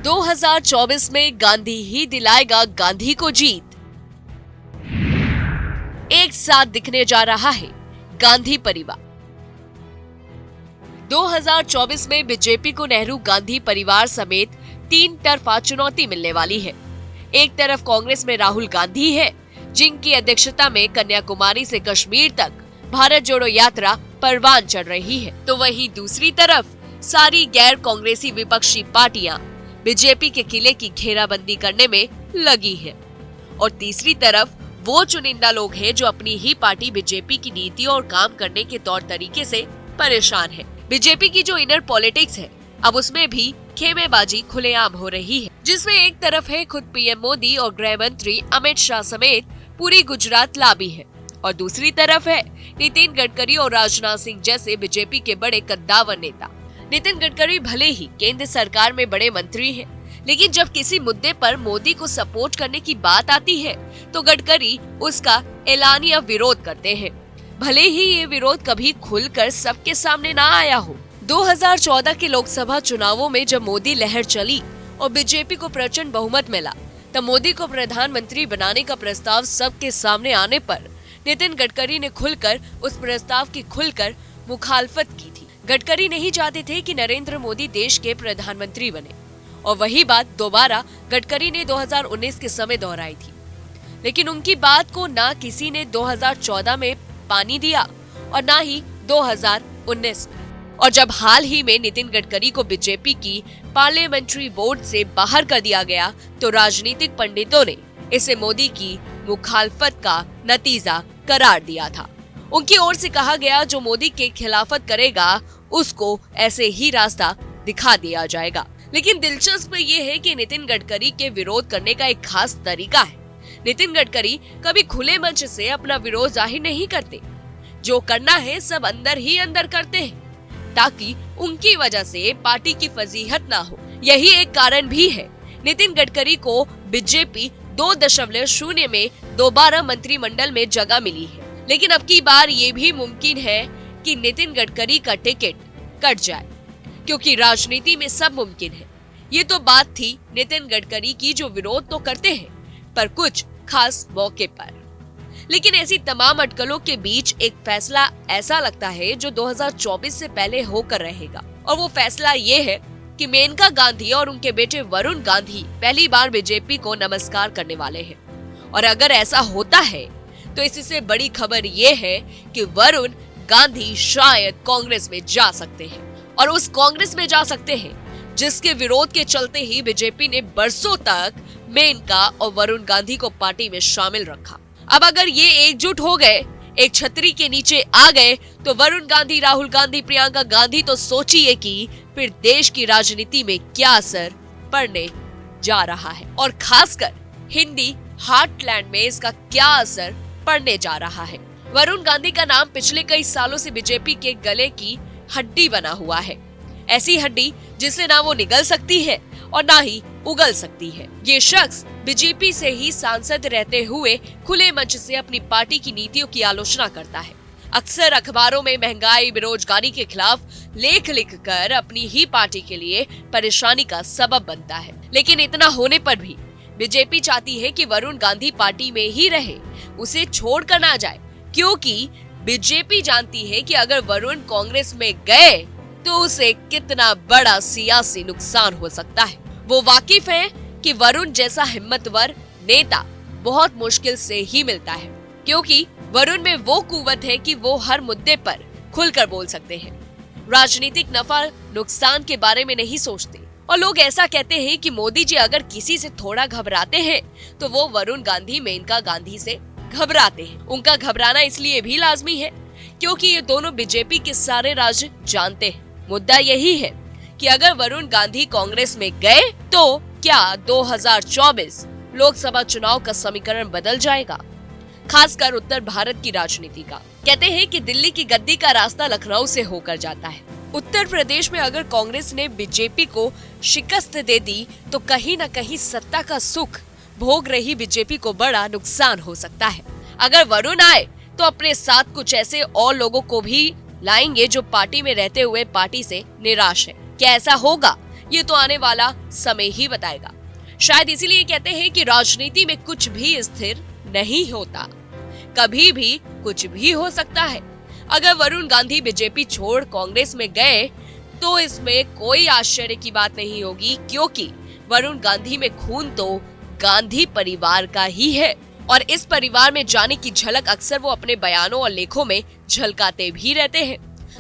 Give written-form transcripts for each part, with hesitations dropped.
2024 में गांधी ही दिलाएगा गांधी को जीत। एक साथ दिखने जा रहा है गांधी परिवार। 2024 में बीजेपी को नेहरू गांधी परिवार समेत 3 तरफा चुनौती मिलने वाली है। एक तरफ कांग्रेस में राहुल गांधी है, जिनकी अध्यक्षता में कन्याकुमारी से कश्मीर तक भारत जोड़ो यात्रा परवान चढ़ रही है, तो वहीं दूसरी तरफ सारी गैर कांग्रेसी विपक्षी पार्टियां बीजेपी के किले की घेराबंदी करने में लगी है। और तीसरी तरफ वो चुनिंदा लोग हैं जो अपनी ही पार्टी बीजेपी की नीतियों और काम करने के तौर तरीके से परेशान है। बीजेपी की जो इनर पॉलिटिक्स है, अब उसमें भी खेमेबाजी खुलेआम हो रही है, जिसमें एक तरफ है खुद पीएम मोदी और गृह मंत्री अमित शाह समेत पूरी गुजरात लाबी है, और दूसरी तरफ है नितिन गडकरी और राजनाथ सिंह जैसे बीजेपी के बड़े कद्दावर नेता। नितिन गडकरी भले ही केंद्र सरकार में बड़े मंत्री हैं, लेकिन जब किसी मुद्दे पर मोदी को सपोर्ट करने की बात आती है तो गडकरी उसका एलानिया विरोध करते हैं, भले ही ये विरोध कभी खुलकर सबके सामने ना आया हो। 2014 के लोकसभा चुनावों में जब मोदी लहर चली और बीजेपी को प्रचंड बहुमत मिला, तब मोदी को प्रधानमंत्री बनाने का प्रस्ताव सबके सामने आने पर नितिन गडकरी ने खुलकर उस प्रस्ताव की खुलकर मुखालफत की थी। गडकरी नहीं चाहते थे कि नरेंद्र मोदी देश के प्रधानमंत्री बने, और वही बात दोबारा गडकरी ने 2019 के समय दोहराई थी, लेकिन उनकी बात को ना किसी ने 2014 में पानी दिया और ना ही 2019 में। और जब हाल ही में नितिन गडकरी को बीजेपी की पार्लियामेंट्री बोर्ड से बाहर कर दिया गया, तो राजनीतिक पंडितों ने इसे मोदी की मुखालफत का नतीजा करार दिया था। उनकी ओर से कहा गया, जो मोदी के खिलाफत करेगा उसको ऐसे ही रास्ता दिखा दिया जाएगा। लेकिन दिलचस्प ये है कि नितिन गडकरी के विरोध करने का एक खास तरीका है। नितिन गडकरी कभी खुले मंच से अपना विरोध जाहिर नहीं करते, जो करना है सब अंदर ही अंदर करते हैं, ताकि उनकी वजह से पार्टी की फजीहत ना हो। यही एक कारण भी है नितिन गडकरी को बीजेपी 2.0 में दोबारा मंत्रिमंडल में जगह मिली है। लेकिन अब की बार ये भी मुमकिन है कि नितिन गडकरी का टिकट कट जाए, क्योंकि राजनीति में सब मुमकिन है। ये तो बात थी नितिन गडकरी की, जो विरोध तो करते हैं पर कुछ खास मौके पर। लेकिन ऐसी तमाम अटकलों के बीच एक फैसला ऐसा लगता है जो 2024 से पहले होकर रहेगा, और वो फैसला ये है कि मेनका गांधी और उनके बेटे वरुण गांधी पहली बार बीजेपी को नमस्कार करने वाले हैं। और अगर ऐसा होता है तो इससे बड़ी खबर ये है कि वरुण गांधी शायद कांग्रेस में जा सकते हैं, और उस कांग्रेस में जा सकते हैं जिसके विरोध के चलते ही बीजेपी ने बरसों तक मेनका और वरुण गांधी को पार्टी में शामिल रखा। अब अगर ये एकजुट हो गए, एक छतरी के नीचे आ गए, तो वरुण गांधी, राहुल गांधी, प्रियंका गांधी, तो सोचिए कि फिर देश की राजनीति में क्या असर पड़ने जा रहा है, और खासकर हिंदी हार्टलैंड में इसका क्या असर पड़ने जा रहा है। वरुण गांधी का नाम पिछले कई सालों से बीजेपी के गले की हड्डी बना हुआ है, ऐसी हड्डी जिससे ना वो निगल सकती है और ना ही उगल सकती है। ये शख्स बीजेपी से ही सांसद रहते हुए खुले मंच से अपनी पार्टी की नीतियों की आलोचना करता है। अक्सर अखबारों में महंगाई, बेरोजगारी के खिलाफ लेख लिखकर अपनी ही पार्टी के लिए परेशानी का सबब बनता है। लेकिन इतना होने पर भी बीजेपी चाहती है कि वरुण गांधी पार्टी में ही रहे, उसे छोड़कर ना जाए, क्योंकि बीजेपी जानती है कि अगर वरुण कांग्रेस में गए तो उसे कितना बड़ा सियासी नुकसान हो सकता है। वो वाकिफ है कि वरुण जैसा हिम्मतवर नेता बहुत मुश्किल से ही मिलता है, क्योंकि वरुण में वो कुव्वत है कि वो हर मुद्दे पर खुलकर बोल सकते हैं, राजनीतिक नफा नुकसान के बारे में नहीं सोचते। और लोग ऐसा कहते हैं कि मोदी जी अगर किसी से थोड़ा घबराते हैं तो वो वरुण गांधी, मेनका गांधी से घबराते हैं। उनका घबराना इसलिए भी लाजमी है क्योंकि ये दोनों बीजेपी के सारे राज जानते हैं। मुद्दा यही है कि अगर वरुण गांधी कांग्रेस में गए तो क्या 2024 लोकसभा चुनाव का समीकरण बदल जाएगा, खासकर उत्तर भारत की राजनीति का। कहते हैं कि दिल्ली की गद्दी का रास्ता लखनऊ से होकर जाता है। उत्तर प्रदेश में अगर कांग्रेस ने बीजेपी को शिकस्त दे दी तो कहीं न कहीं सत्ता का सुख भोग रही बीजेपी को बड़ा नुकसान हो सकता है। अगर वरुण आए तो अपने साथ कुछ ऐसे और लोगों को भी लाएंगे जो पार्टी में रहते हुए पार्टी से निराश है। क्या ऐसा होगा ये तो आने वाला समय ही बताएगा। शायद इसीलिए कहते हैं कि राजनीति में कुछ भी स्थिर नहीं होता, कभी भी कुछ भी हो सकता है। अगर वरुण गांधी बीजेपी छोड़ कांग्रेस में गए तो इसमें कोई आश्चर्य की बात नहीं होगी, क्योंकि वरुण गांधी में खून तो गांधी परिवार का ही है और इस परिवार में जाने की झलक अक्सर वो अपने बयानों और लेखों में झलकाते भी रहते हैं।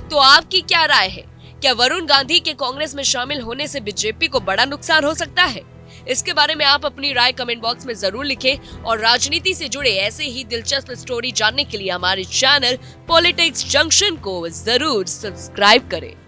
तो आपकी क्या राय है? क्या वरुण गांधी के कांग्रेस में शामिल होने से बीजेपी को बड़ा नुकसान हो सकता है? इसके बारे में आप अपनी राय कमेंट बॉक्स में जरूर लिखें और राजनीति से जुड़े ऐसे ही दिलचस्प स्टोरी जानने के लिए हमारे चैनल पॉलिटिक्स जंक्शन को जरूर सब्सक्राइब करें।